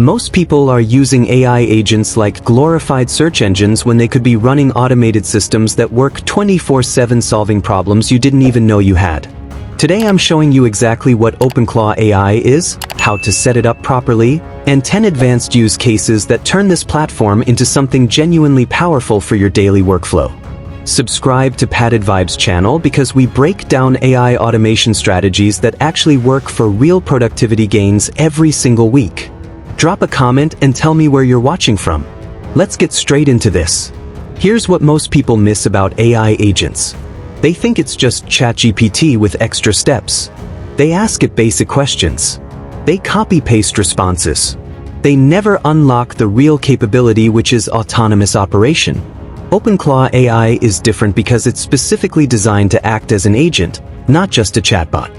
Most people are using AI agents like glorified search engines when they could be running automated systems that work 24/7 solving problems you didn't even know you had. Today I'm showing you exactly what Openclaw AI is, how to set it up properly, and 10 advanced use cases that turn this platform into something genuinely powerful for your daily workflow. Subscribe to Padded Vibes channel because we break down AI automation strategies that actually work for real productivity gains every single week. Drop a comment and tell me where you're watching from. Let's get straight into this. Here's what most people miss about AI agents. They think it's just ChatGPT with extra steps. They ask it basic questions. They copy-paste responses. They never unlock the real capability, which is autonomous operation. Openclaw AI is different because it's specifically designed to act as an agent, not just a chatbot.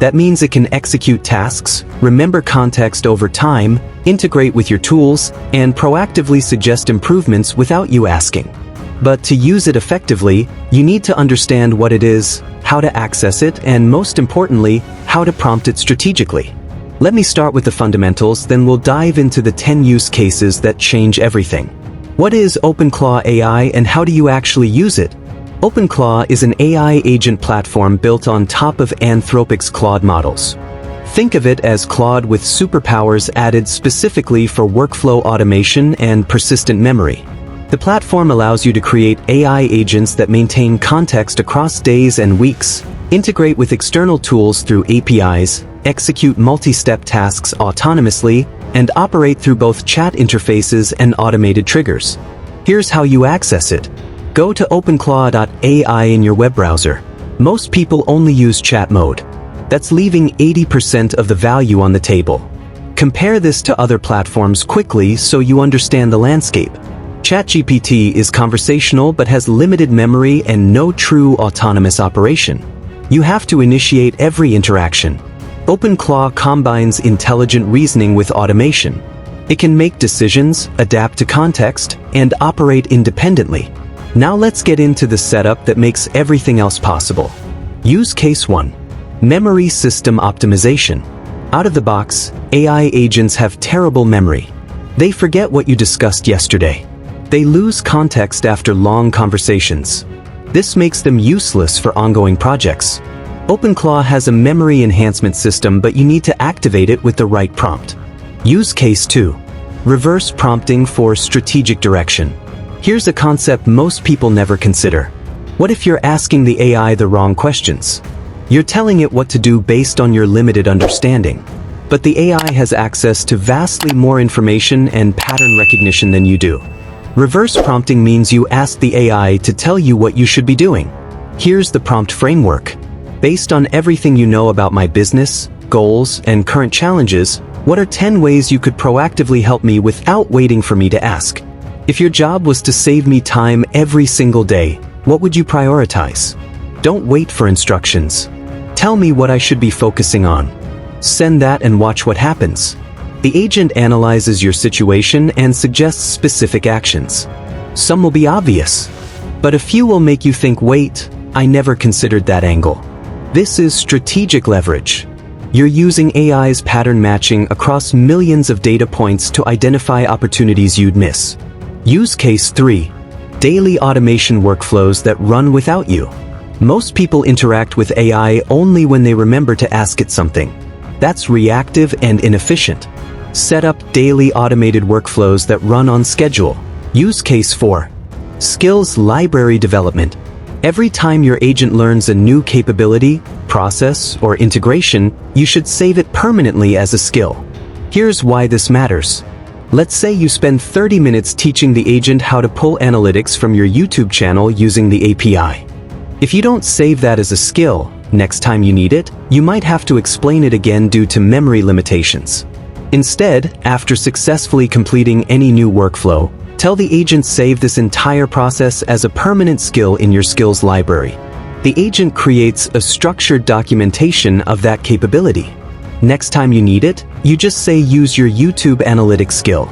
That means it can execute tasks, remember context over time, integrate with your tools, and proactively suggest improvements without you asking. But to use it effectively, you need to understand what it is, how to access it, and most importantly, how to prompt it strategically. Let me start with the fundamentals, then we'll dive into the 10 use cases that change everything. What is Openclaw AI and how do you actually use it? Openclaw is an AI agent platform built on top of Anthropic's Claude models. Think of it as Claude with superpowers added specifically for workflow automation and persistent memory. The platform allows you to create AI agents that maintain context across days and weeks, integrate with external tools through APIs, execute multi-step tasks autonomously, and operate through both chat interfaces and automated triggers. Here's how you access it. Go to openclaw.ai in your web browser. Most people only use chat mode. That's leaving 80% of the value on the table. Compare this to other platforms quickly so you understand the landscape. ChatGPT is conversational but has limited memory and no true autonomous operation. You have to initiate every interaction. Openclaw combines intelligent reasoning with automation. It can make decisions, adapt to context, and operate independently. Now let's get into the setup that makes everything else possible. Use case 1. Memory system optimization. Out of the box, AI agents have terrible memory. They forget what you discussed yesterday. They lose context after long conversations. This makes them useless for ongoing projects. Openclaw has a memory enhancement system, but you need to activate it with the right prompt. Use case 2. Reverse prompting for strategic direction. Here's a concept most people never consider. What if you're asking the AI the wrong questions? You're telling it what to do based on your limited understanding. But the AI has access to vastly more information and pattern recognition than you do. Reverse prompting means you ask the AI to tell you what you should be doing. Here's the prompt framework. Based on everything you know about my business, goals, and current challenges, what are 10 ways you could proactively help me without waiting for me to ask? If your job was to save me time every single day, what would you prioritize? Don't wait for instructions. Tell me what I should be focusing on. Send that and watch what happens. The agent analyzes your situation and suggests specific actions. Some will be obvious, but a few will make you think, wait, I never considered that angle. This is strategic leverage. You're using AI's pattern matching across millions of data points to identify opportunities you'd miss. Use case 3. Daily automation workflows that run without you. Most people interact with AI only when they remember to ask it something. That's reactive and inefficient. Set up daily automated workflows that run on schedule. Use case 4. Skills library development. Every time your agent learns a new capability, process, or integration, you should save it permanently as a skill. Here's why this matters. Let's say you spend 30 minutes teaching the agent how to pull analytics from your YouTube channel using the API. If you don't save that as a skill, next time you need it, you might have to explain it again due to memory limitations. Instead, after successfully completing any new workflow, tell the agent save this entire process as a permanent skill in your skills library. The agent creates a structured documentation of that capability. Next time you need it, you just say use your YouTube analytics skill.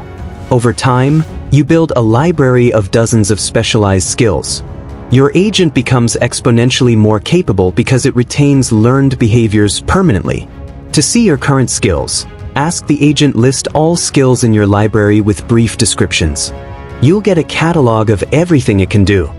Over time, you build a library of dozens of specialized skills. Your agent becomes exponentially more capable because it retains learned behaviors permanently. To see your current skills, Ask the agent list all skills in your library with brief descriptions. You'll get a catalog of everything it can do.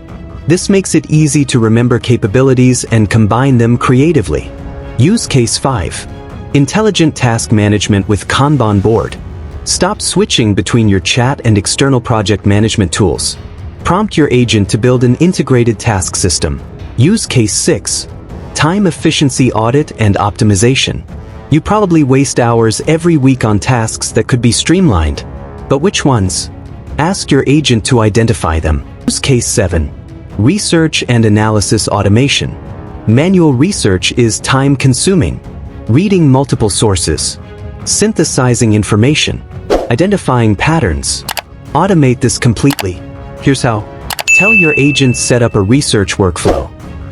This makes it easy to remember capabilities and combine them creatively. Use case 5. Intelligent task management with Kanban board. Stop switching between your chat and external project management tools. Prompt your agent to build an integrated task system. Use case 6. Time efficiency audit and optimization. You probably waste hours every week on tasks that could be streamlined. But which ones? Ask your agent to identify them. Use case 7. Research and analysis automation. Manual research is time-consuming. Reading multiple sources. Synthesizing information. Identifying patterns. Automate this completely. Here's how. Tell your agent set up a research workflow.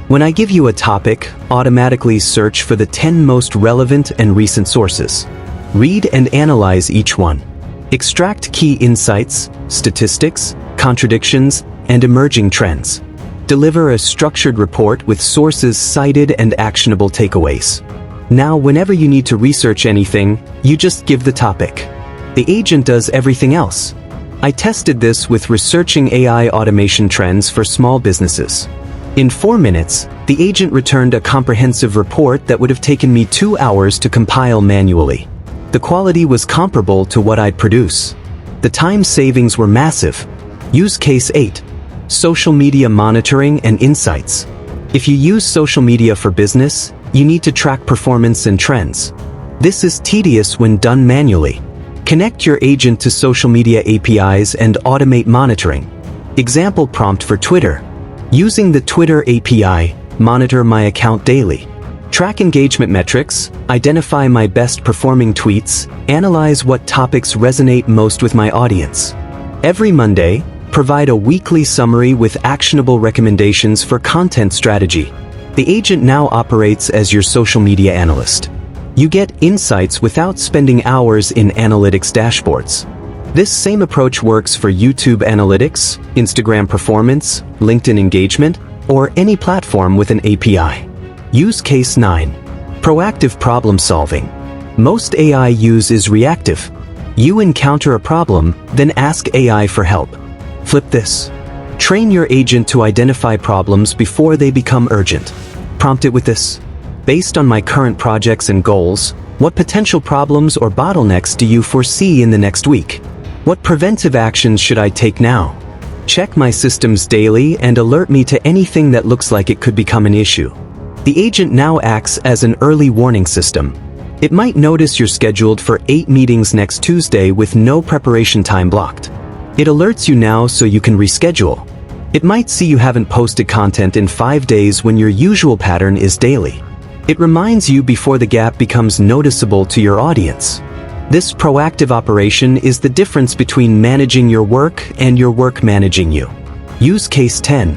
When I give you a topic, automatically search for the 10 most relevant and recent sources. Read and analyze each one. Extract key insights, statistics, contradictions, and emerging trends. Deliver a structured report with sources cited and actionable takeaways. Now, whenever you need to research anything, you just give the topic. The agent does everything else. I tested this with researching AI automation trends for small businesses. In 4 minutes, the agent returned a comprehensive report that would have taken me 2 hours to compile manually. The quality was comparable to what I'd produce. The time savings were massive. Use case 8. Social media monitoring and insights. If you use social media for business, you need to track performance and trends. This is tedious when done manually. Connect your agent to social media APIs and automate monitoring. Example prompt for Twitter. Using the Twitter API, monitor my account daily. Track engagement metrics, identify my best performing tweets, analyze what topics resonate most with my audience. Every Monday, provide a weekly summary with actionable recommendations for content strategy. The agent now operates as your social media analyst. You get insights without spending hours in analytics dashboards. This same approach works for YouTube analytics, Instagram performance, LinkedIn engagement, or any platform with an API. Use case 9. Proactive problem solving. Most AI use is reactive. You encounter a problem, then ask AI for help. Flip this. Train your agent to identify problems before they become urgent. Prompt it with this. Based on my current projects and goals, what potential problems or bottlenecks do you foresee in the next week? What preventive actions should I take now? Check my systems daily and alert me to anything that looks like it could become an issue. The agent now acts as an early warning system. It might notice you're scheduled for 8 meetings next Tuesday with no preparation time blocked. It alerts you now so you can reschedule. It might see you haven't posted content in 5 days when your usual pattern is daily. It reminds you before the gap becomes noticeable to your audience. This proactive operation is the difference between managing your work and your work managing you. Use case 10.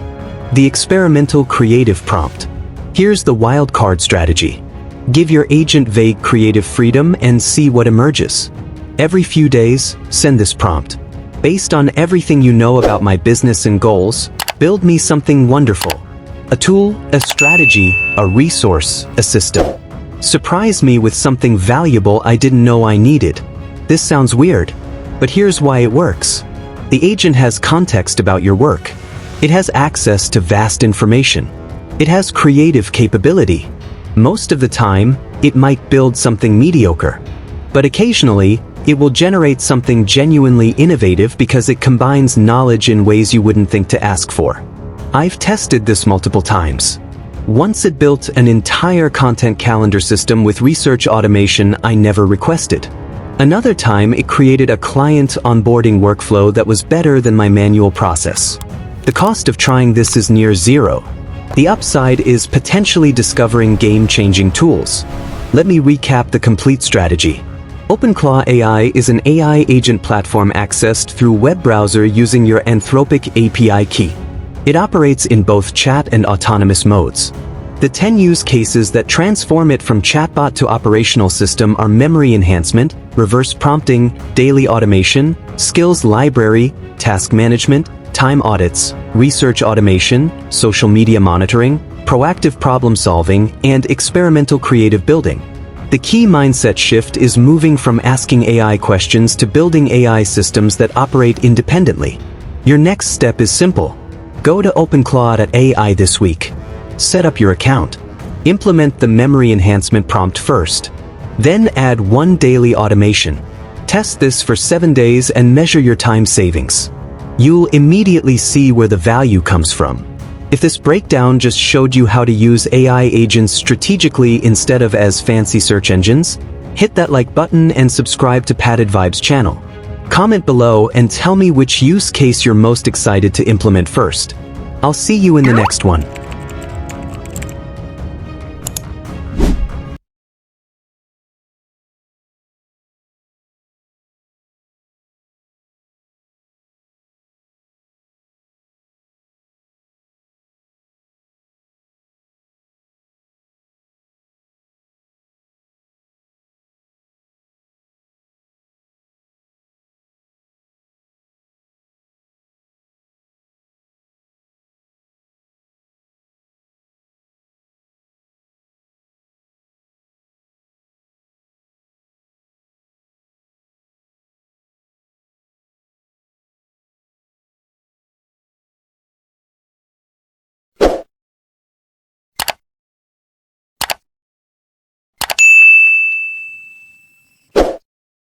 The experimental creative prompt. Here's the wildcard strategy. Give your agent vague creative freedom and see what emerges. Every few days, send this prompt. Based on everything you know about my business and goals, build me something wonderful. A tool, a strategy, a resource, a system. Surprise me with something valuable I didn't know I needed. This sounds weird, but here's why it works. The agent has context about your work. It has access to vast information. It has creative capability. Most of the time, it might build something mediocre. But occasionally, it will generate something genuinely innovative because it combines knowledge in ways you wouldn't think to ask for. I've tested this multiple times. Once it built an entire content calendar system with research automation I never requested. Another time it created a client onboarding workflow that was better than my manual process. The cost of trying this is near zero. The upside is potentially discovering game-changing tools. Let me recap the complete strategy. Openclaw AI is an AI agent platform accessed through web browser using your Anthropic API key. It operates in both chat and autonomous modes. The 10 use cases that transform it from chatbot to operational system are memory enhancement, reverse prompting, daily automation, skills library, task management, time audits, research automation, social media monitoring, proactive problem solving, and experimental creative building. The key mindset shift is moving from asking AI questions to building AI systems that operate independently. Your next step is simple. Go to Openclaw.ai this week. Set up your account. Implement the memory enhancement prompt first. Then add one daily automation. Test this for 7 days and measure your time savings. You'll immediately see where the value comes from. If this breakdown just showed you how to use AI agents strategically instead of as fancy search engines, hit that like button and subscribe to Padded Vibes channel. Comment below and tell me which use case you're most excited to implement first. I'll see you in the next one.